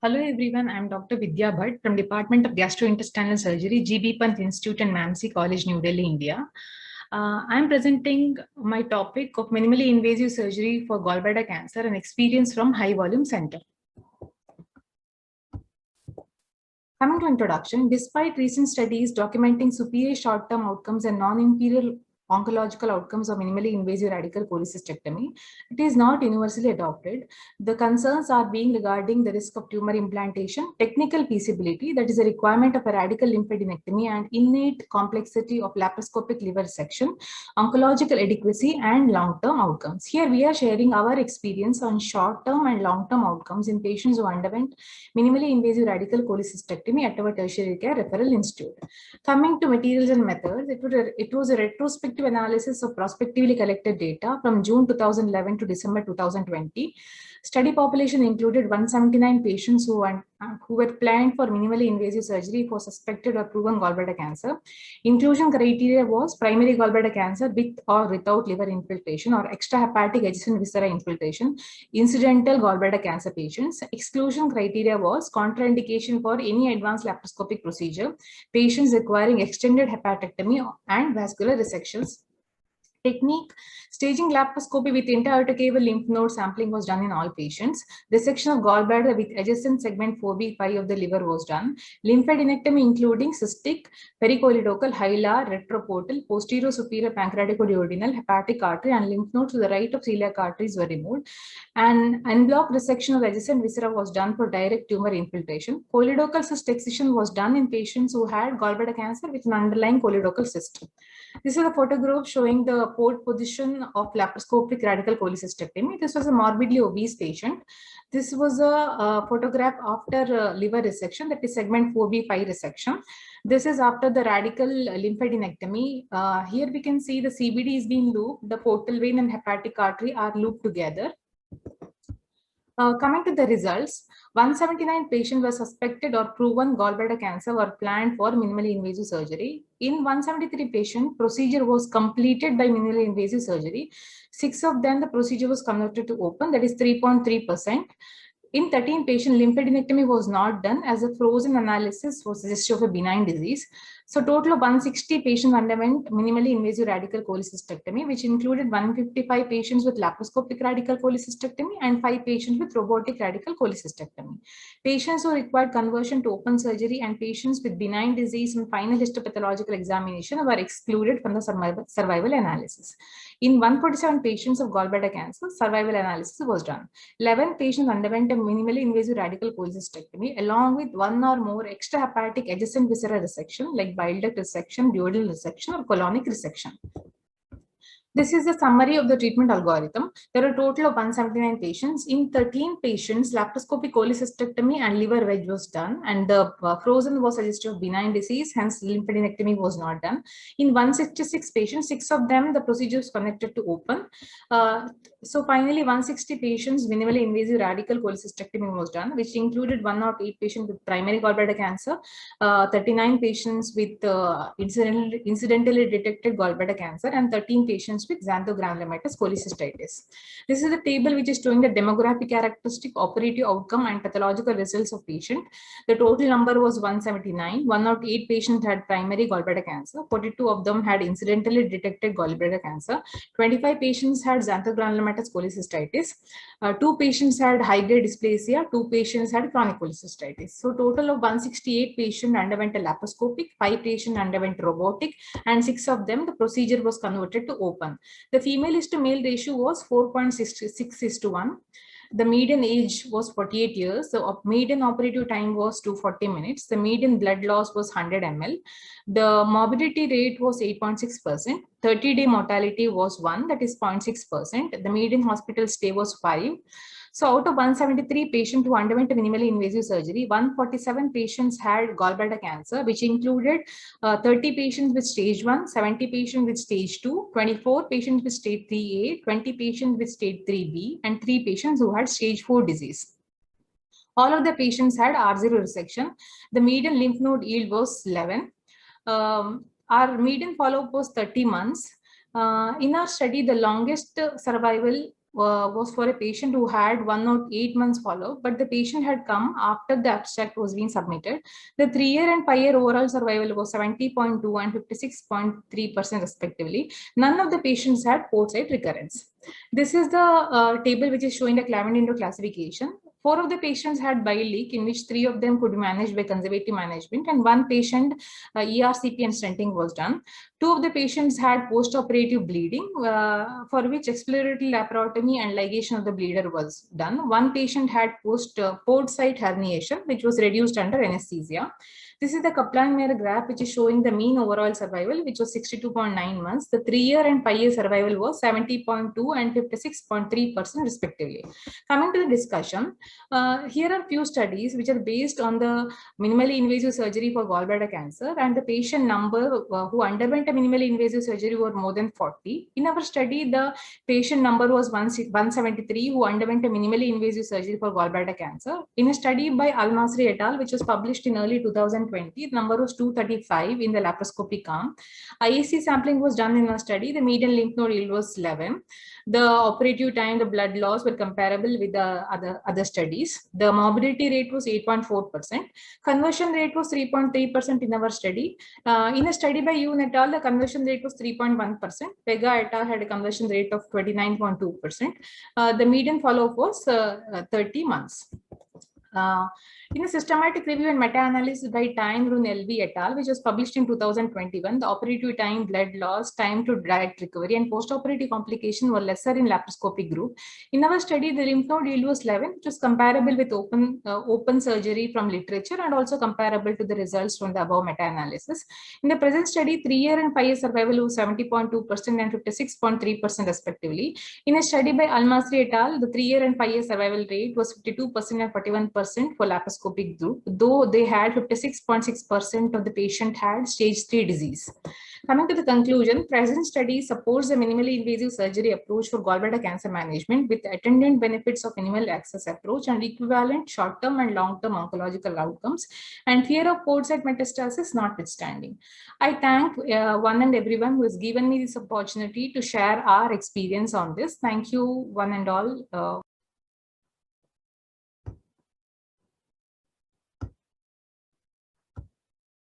Hello everyone, I am Dr. Vidya Bhatt from Department of Gastrointestinal Surgery, GB Pant Institute and Mamsi College, New Delhi, India. I am presenting my topic of minimally invasive surgery for gallbladder cancer and experience from high volume center. Coming to introduction, despite recent studies documenting superior short-term outcomes and non-inferior oncological outcomes of minimally invasive radical cholecystectomy, it is not universally adopted. The concerns are being regarding the risk of tumor implantation, technical feasibility, that is a requirement of a radical lymphadenectomy, and innate complexity of laparoscopic liver resection, oncological adequacy, and long-term outcomes. Here we are sharing our experience on short-term and long-term outcomes in patients who underwent minimally invasive radical cholecystectomy at our tertiary care referral institute. Coming to materials and methods, it was a retrospective analysis of prospectively collected data from June 2011 to December 2020. Study population included 179 patients who were planned for minimally invasive surgery for suspected or proven gallbladder cancer. Inclusion criteria was primary gallbladder cancer with or without liver infiltration or extrahepatic adjacent viscera infiltration, incidental gallbladder cancer patients. Exclusion criteria was contraindication for any advanced laparoscopic procedure, patients requiring extended hepatectomy and vascular resections. Technique: staging laparoscopy with intra-aortic lymph node sampling was done in all patients. Resection of gallbladder with adjacent segment 4B5 of the liver was done. Lymphadenectomy including cystic, pericholedochal, hilar, retroportal, posterior superior pancreaticoduodenal, hepatic artery, and lymph nodes to the right of celiac arteries were removed. And unblocked resection of adjacent viscera was done for direct tumor infiltration. Choledochal cyst excision was done in patients who had gallbladder cancer with an underlying choledochal cyst. This is a photograph showing the port position of laparoscopic radical cholecystectomy. This was a morbidly obese patient. This was a photograph after liver resection, that is segment 4B5 resection. This is after the radical lymphadenectomy. Here we can see the CBD is being looped, the portal vein and hepatic artery are looped together. Coming to the results, 179 patients were suspected or proven gallbladder cancer were planned for minimally invasive surgery. In 173 patients, procedure was completed by minimally invasive surgery. 6 of them, the procedure was converted to open, that is 3.3%. In 13 patients, lymphadenectomy was not done as a frozen analysis was suggestive of a benign disease. So total of 160 patients underwent minimally invasive radical cholecystectomy, which included 155 patients with laparoscopic radical cholecystectomy and 5 patients with robotic radical cholecystectomy. Patients who required conversion to open surgery and patients with benign disease and final histopathological examination were excluded from the survival analysis. In 147 patients of gallbladder cancer, survival analysis was done. 11 patients underwent a minimally invasive radical cholecystectomy along with one or more extrahepatic adjacent visceral resection like bile duct resection, duodenal resection, or colonic resection. This is a summary of the treatment algorithm. There are a total of 179 patients. In 13 patients, laparoscopic cholecystectomy and liver wedge was done, and the frozen was suggestive of benign disease, hence lymphadenectomy was not done. In 166 patients, 6 of them, the procedure was connected to open. So finally, 160 patients, minimally invasive radical cholecystectomy was done, which included 108 patients with primary gallbladder cancer, 39 patients with incidentally detected gallbladder cancer, and 13 patients with xanthogranulomatous cholecystitis. This is the table which is showing the demographic characteristic, operative outcome, and pathological results of patient. The total number was 179. 108 patients had primary gallbladder cancer. 42 of them had incidentally detected gallbladder cancer. 25 patients had xanthogranulomatous cholecystitis. 2 patients had high-grade dysplasia. 2 patients had chronic cholecystitis. So total of 168 patients underwent a laparoscopic. 5 patients underwent robotic, and 6 of them the procedure was converted to open. The female is to male ratio was 4.66:1. The median age was 48 years. The median operative time was 240 minutes. The median blood loss was 100 ml. The morbidity rate was 8.6%. 30-day mortality was 1, that is 0.6%. The median hospital stay was 5. So out of 173 patients who underwent minimally invasive surgery, 147 patients had gallbladder cancer, which included 30 patients with stage 1, 70 patients with stage 2, 24 patients with stage 3A, 20 patients with stage 3B, and 3 patients who had stage 4 disease. All of the patients had R0 resection. The median lymph node yield was 11. Our median follow-up was 30 months. In our study, the longest survival was for a patient who had 1 or 8 months follow-up, but the patient had come after the abstract was being submitted. The 3-year and 5-year overall survival was 70.2 and 56.3% respectively. None of the patients had port-site recurrence. This is the table which is showing the Clavin classification. 4 of the patients had bile leak, in which 3 of them could be managed by conservative management, and 1 patient ERCP and stenting was done. 2 of the patients had post-operative bleeding, for which exploratory laparotomy and ligation of the bleeder was done. 1 patient had port site herniation, which was reduced under anesthesia. This is the Kaplan-Meier graph, which is showing the mean overall survival, which was 62.9 months. The 3-year and 5-year survival was 70.2 and 56.3% respectively. Coming to the discussion, here are few studies which are based on the minimally invasive surgery for gallbladder cancer, and the patient number who underwent a minimally invasive surgery were more than 40. In our study, the patient number was 173 who underwent a minimally invasive surgery for gallbladder cancer. In a study by Al-Masri et al., which was published in early 2020, the number was 235 in the laparoscopic arm. IAC sampling was done in our study. The median lymph node yield was 11. The operative time, the blood loss were comparable with the other studies. The morbidity rate was 8.4%. Conversion rate was 3.3% in our study. In a study by Yoon et al., the conversion rate was 3.1%. Pega et al. Had a conversion rate of 29.2%. The median follow-up was 30 months. In a systematic review and meta-analysis by Time, Run, LV et al., which was published in 2021, the operative time, blood loss, time to direct recovery, and post-operative complication were lesser in laparoscopic group. In our study, the lymph node yield was 11, which was comparable with open surgery from literature and also comparable to the results from the above meta-analysis. In the present study, 3-year and 5-year survival was 70.2% and 56.3% respectively. In a study by Al-Masri et al., the 3-year and 5-year survival rate was 52% and 41% for laparoscopic group, though they had 56.6% of the patient had stage 3 disease. Coming to the conclusion, present study supports the minimally invasive surgery approach for gallbladder cancer management with attendant benefits of minimal access approach and equivalent short-term and long-term oncological outcomes, and fear of port-site metastasis notwithstanding. I thank one and everyone who has given me this opportunity to share our experience on this. Thank you, one and all.